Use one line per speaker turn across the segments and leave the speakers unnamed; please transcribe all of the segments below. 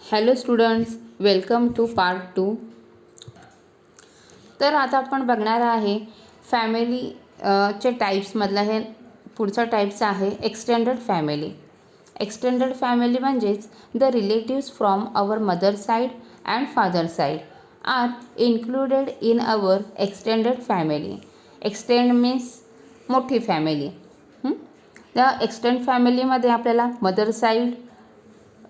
Hello students, welcome to part 2. तर आता आपण बघणार आहे फॅमिली चे टाईप्समधला हे पुढचा टाईप्स आहे एक्सटेंडेड फॅमिली. एक्सटेंडेड फॅमिली म्हणजेच the relatives from our mother side and father side are included in our extended family. Extend means मोठी फॅमिली. त्या एक्सटेंड फॅमिलीमध्ये आपल्याला mother side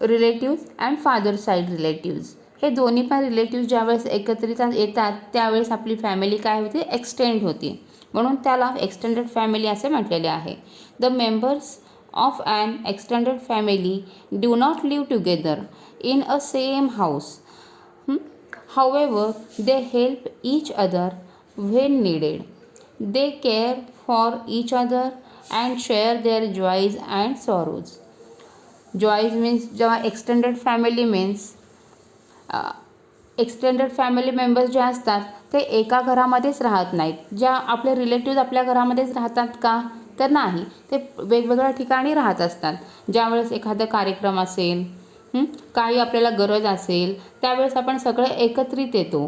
relatives and father side relatives हे दोन्ही पण relatives ज्यावेळेस एकत्रित येतात त्यावेळेस आपली फॅमिली काय होते, एक्सटेंड होती. म्हणून त्याला एक्सटेंडेड फॅमिली असे म्हटलेले आहे. The members of an extended family do not live together in a same house. However, they help each other when needed. They care for each other and share their joys and sorrows. Joys means जेव्हा extended family means extended family members जे असतात ते एका घरामध्येच राहत नाहीत. ज्या आपले relatives आपल्या घरामध्येच राहतात का, तर नाही, ते वेगवेगळ्या ठिकाणी राहत असतात. ज्यावेळेस एखादा कार्यक्रम असेल, काही आपल्याला गरज असेल, त्यावेळेस आपण सगळे एकत्रित येतो.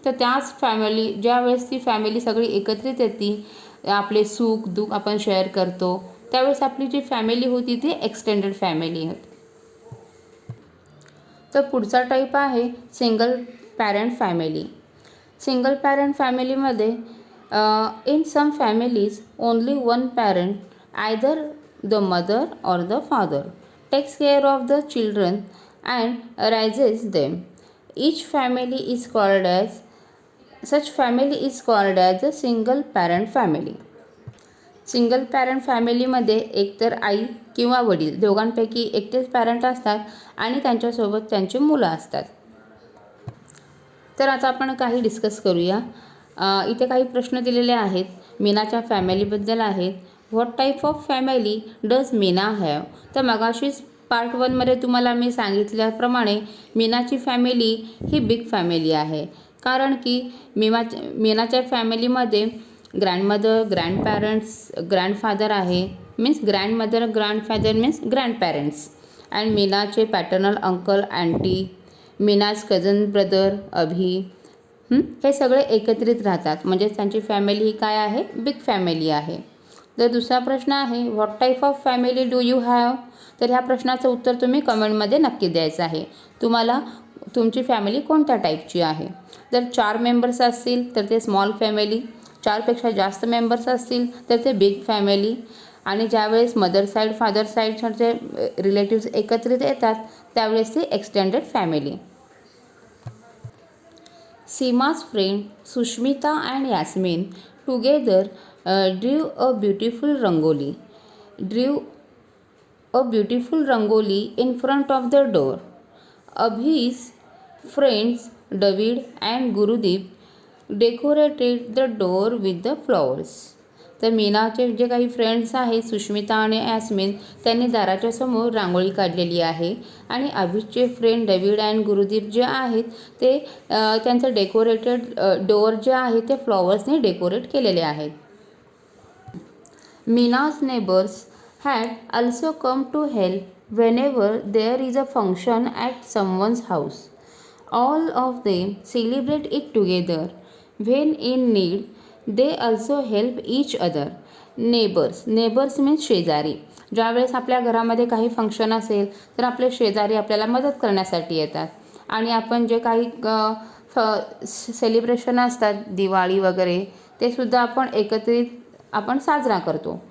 तर त्याच फॅमिली ज्यावेळेस ती फॅमिली सगळी एकत्रित येते, आपले सुख दुःख आपण शेअर करतो, त्यावेळेस आपली जी फॅमिली होती ती एक्सटेंडेड फॅमिली होती. तर पुढचा टाईप आहे single parent family. Single parent फॅमिलीमध्ये in some families only one parent, either the mother or the father, takes care of the children and raises them. Each family is called as such family is called as a single parent family. Single parent फॅमिलीमध्ये एकतर आई किंवा वडील दोघांपैकी एकटेच parent असतात आणि त्यांच्यासोबत त्यांची मुलं असतात. तर आता आपण काही डिस्कस करूया. इथे काही प्रश्न दिलेले आहेत, मीनाच्या फॅमिलीबद्दल आहेत. What type of family does Meena have. तर मगाशीच पार्ट 1मध्ये तुम्हाला मी सांगितल्याप्रमाणे मीनाची फॅमिली ही बिग फॅमिली आहे. कारण की मीनाच्या फॅमिलीमध्ये ग्रँडमदर, ग्रँडपॅरेंट्स, ग्रँडफादर आहे, means grandmother, grandfather means grandparents, and मीनाचे paternal uncle, aunty, Meena's cousin brother Abhi, हे सगळे एकत्रित राहतात. म्हणजे त्यांची फॅमिली ही काय आहे, बिग फॅमिली आहे. तर दुसरा प्रश्न आहे what type of family do you have. तर ह्या प्रश्नाचं उत्तर तुम्ही कमेंटमध्ये नक्की द्यायचं आहे. तुम्हाला तुमची फॅमिली कोणत्या टाईपची आहे. जर 4 मेंबर्स असतील तर ते स्मॉल फॅमिली, 4पेक्षा जास्त मेंबर्स असतील तर ते बिग फॅमिली, आणि ज्यावेळेस मदर साईड फादर साईडचे रिलेटिव्स एकत्रित येतात त्यावेळेस ती extended family. Seema's friend Sushmita and Yasmin together drew a beautiful rangoli in front of the door. Abhi's friends David and Gurudeep decorated the door with the flowers. तर मीनाचे जे काही फ्रेंड्स आहेत सुष्मिता आणि यास्मिन त्यांनी दाराच्या समोर रांगोळी काढलेली आहे, आणि अभिषचे फ्रेंड डेव्हिड अँड गुरुदीप जे आहेत ते त्यांचं डेकोरेटेड डोअर जे आहे ते फ्लॉवर्सने डेकोरेट केलेले आहेत. मीनाज neighbours had also come to help whenever there is a function at someone's house. All of them celebrate it together. When in need, they also help each other. Neighbors means शेजारी. ज्यावेळेस आपल्या घरामध्ये काही function असेल तर आपले शेजारी आपल्याला मदत करण्यासाठी येतात, आणि आपण जे काही सेलिब्रेशन असतात दिवाळी वगैरे ते सुद्धा आपण एकत्रित साजरा करतो.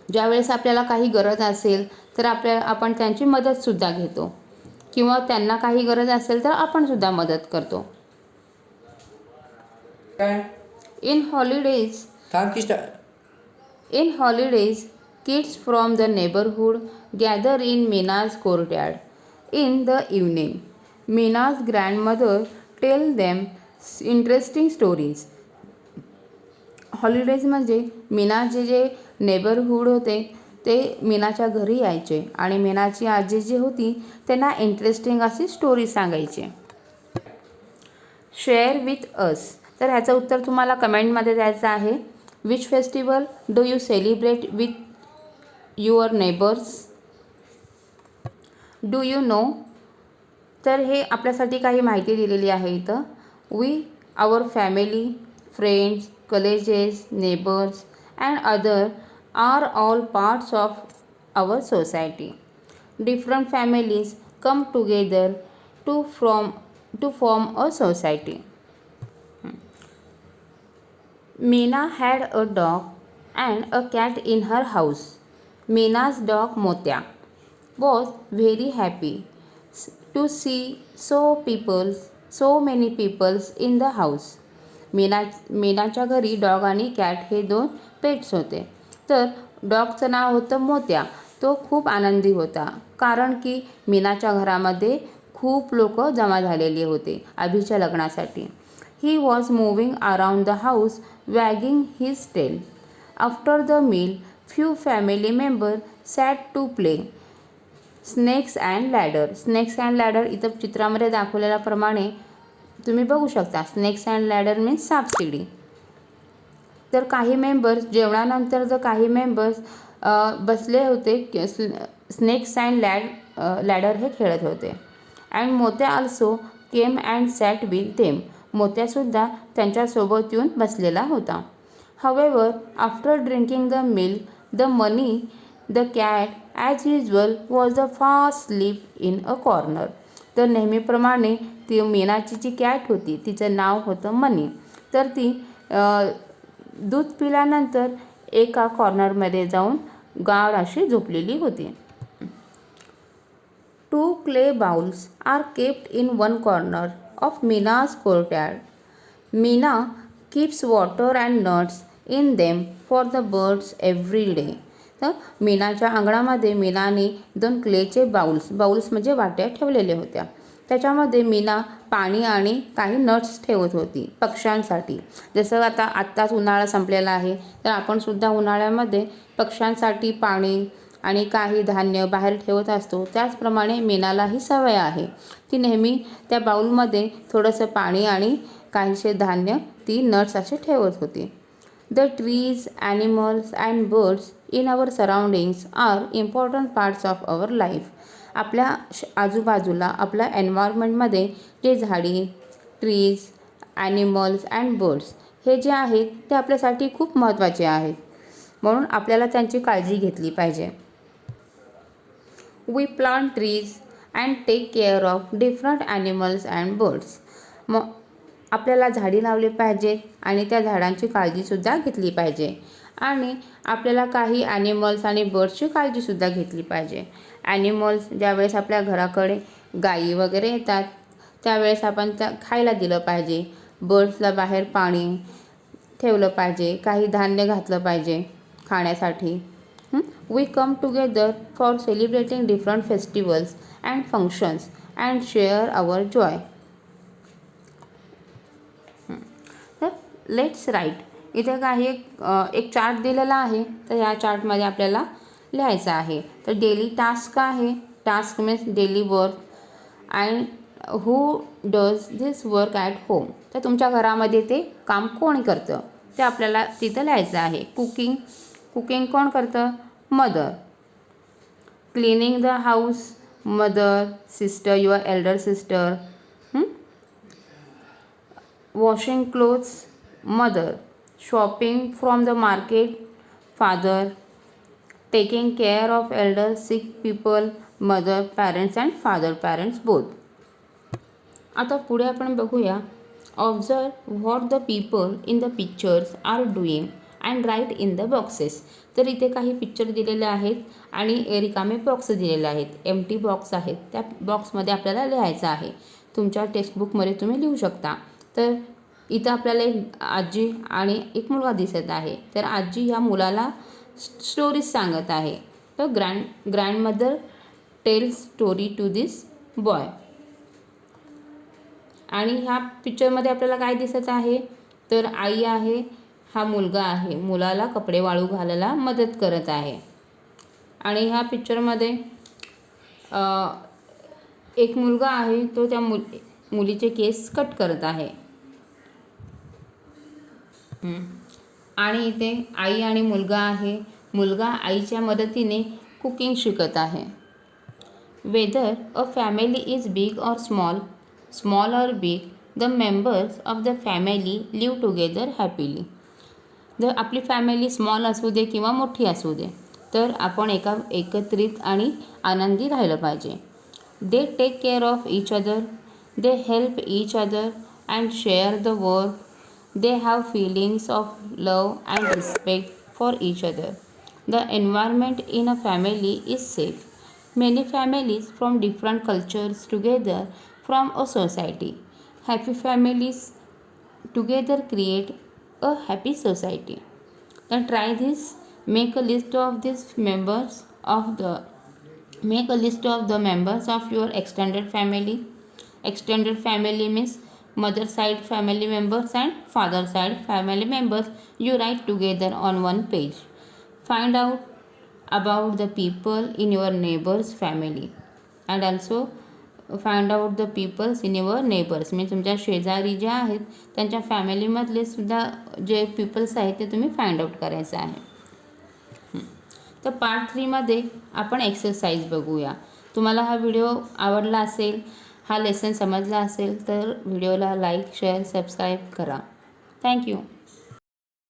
ज्यावेळेस आपल्याला काही गरज असेल तर आपण त्यांची मदतसुद्धा घेतो, किंवा त्यांना काही गरज असेल तर आपण सुद्धा मदत करतो. In holidays kids from the neighbourhood gather in Meena's courtyard. In the evening Meena's grandmother tell them interesting stories. Holidays म्हणजे मीनाचे जे नेबरहूड होते ते मीनाच्या घरी यायचे, आणि मीनाची आजी जी होती त्यांना इंटरेस्टिंग अशी स्टोरी सांगायची. Share with us. तर ह्याचं उत्तर तुम्हाला कमेंटमध्ये द्यायचं आहे. Which festival do you celebrate with your neighbours. Do you know? तर हे आपल्यासाठी काही माहिती दिलेली आहे इथं. We, our family, friends, colleges, neighbours and other are all parts of our society. Different families come together to form a society. Meena had a dog and a cat in her house. Meena's dog Motya was very happy to see so many people in the house. मीनाच्या घरी dog आणि cat हे 2 pets होते. तर डॉगचं नाव होतं मोत्या. तो खूप आनंदी होता, कारण की मीनाच्या घरामध्ये खूप लोक जमा झालेले होते अभिच्या लग्नासाठी. He was moving around the house wagging his tail. After the meal few family member sat to play snakes and ladder. Snakes and ladder इथं चित्रामध्ये दाखवलेल्याप्रमाणे तुम्ही बघू शकता. स्नेक्स अँड लॅडर मीन्स सापशिडी. तर काही मेंबर्स जेवणानंतर काही मेंबर्स बसले होते, स्नेक्स अँड लॅडर हे खेळत होते. And Motya also came and sat with them. मोत्यासुद्धा त्यांच्यासोबत येऊन बसलेला होता. हवेवर after drinking the milk the Mani the cat as usual was the fast sleep in a corner. तर नेहमीप्रमाणे ती मीनाची जी कॅट होती तिचं नाव होतं मनी. तर ती दूध पिल्यानंतर एका कॉर्नरमध्ये जाऊन गाढ अशी झोपलेली होती. 2 clay bowls are kept in one corner of Mina's courtyard. Mina keeps water and nuts in them for the birds every day. तर मीनाच्या अंगणामध्ये मीनाने 2 क्लेचे बाउल्स म्हणजे वाट्या ठेवलेल्या होत्या. त्याच्यामध्ये मीना पाणी आणि काही नट्स ठेवत होती पक्ष्यांसाठी. जसं आत्ताच उन्हाळा संपलेला आहे, तर आपणसुद्धा उन्हाळ्यामध्ये पक्ष्यांसाठी पाणी आणि काही धान्य बाहेर ठेवत असतो. त्याचप्रमाणे मीनाला ही सवय आहे. ती नेहमी त्या बाउलमध्ये थोडंसं पाणी आणि काहीसे धान्य ती नट्स असे ठेवत होती. The trees, animals and birds in our surroundings are important parts of our life. आपल्या आजूबाजूला आपल्या एन्व्हायरमेंटमध्ये जे झाडी, ट्रीज, ॲनिमल्स अँड बर्ड्स हे जे आहेत ते आपल्यासाठी खूप महत्त्वाचे आहेत, म्हणून आपल्याला त्यांची काळजी घेतली पाहिजे. We plant trees and take care of different animals and birds. मग आपल्याला झाडी लावली पाहिजेत आणि त्या झाडांची काळजीसुद्धा घेतली पाहिजे. आणि आपल्याला काही ॲनिमल्स आणि बर्ड्सची काळजीसुद्धा घेतली पाहिजे. ॲनिमल्स ज्यावेळेस आपल्या घराकडे गायी वगैरे येतात त्यावेळेस आपण त्या खायला दिलं पाहिजे. बर्ड्सला बाहेर पाणी ठेवलं पाहिजे, काही धान्य घातलं पाहिजे खाण्यासाठी. We come together for celebrating different festivals and functions and share our joy. तर लेट्स राईट. इथे काही एक चार्ट दिलेला आहे, तर या चार्टमध्ये आपल्याला लिहायचं आहे. तर डेली टास्क आहे. Task means daily work. And who does this work at home. तर तुमच्या घरामध्ये ते काम कोण करतं ते आपल्याला तिथं लिहायचं आहे. कुकिंग कोण करतं? Mother. Cleaning the house, mother, sister, your elder sister. Washing clothes, mother. Shopping from the market, father. Taking care of elder sick people, mother parents and father parents both. आता पुढे आपण बघूया. Observe what the people in the pictures are doing and write in the boxes. तर इथे काही picture दिलेले आहेत आणि रिकामे बॉक्स दिलेले आहेत, एम्प्टी बॉक्स आहेत. त्या बॉक्समध्ये आपल्याला लिहायचं आहे. तुमच्या टेक्स्टबुकमध्ये तुम्ही लिहू शकता. तर इथं आपल्याला एक आजी आणि एक मुलगा दिसत आहे. तर आजी ह्या मुलाला स्टोरीज सांगत आहे. तर grandmother tells story to this boy. आणि ह्या पिक्चरमध्ये आपल्याला काय दिसत आहे? तर आई आहे, हा मुलगा आहे, मुलाला कपडे वाळू घालायला मदत करत आहे. आणि ह्या पिक्चरमध्ये एक मुलगा आहे, तो त्या मुलीचे केस कट करत आहे. आणि इथे आई आणि मुलगा आहे. मुलगा आईच्या मदतीने कुकिंग शिकत आहे. Whether a family is big or small, small or big, the members of the family live together happily. जर आपली फॅमिली स्मॉल असू दे किंवा मोठी असू दे, तर आपण एकत्रित आणि आनंदी राहिलं पाहिजे. They take care of each other, they help each other and share the work. They have feelings of love and respect for each other. The environment in a family is safe. Many families from different cultures together from a society. Happy families together create a happy society. Then try this. Make a list of the members of your extended family. Extended family means mother side family members and father side family members. You write together on one page. Find out about the people in your neighbor's family and also find out the peoples in your neighbors. म्हणजे तुमच्या शेजारी जे आहेत त्यांच्या फॅमिलीमधले सुद्धा जे people's आहेत ते तुम्ही फाइंड आउट करायचं आहे. तर पार्ट 3मध्ये आपण एक्सरसाइज बघूया. तुम्हाला हा व्हिडिओ आवडला असेल, हा लेसन समजला असेल तर व्हिडिओला लाईक, शेअर, सबस्क्राईब करा. थँक्यू.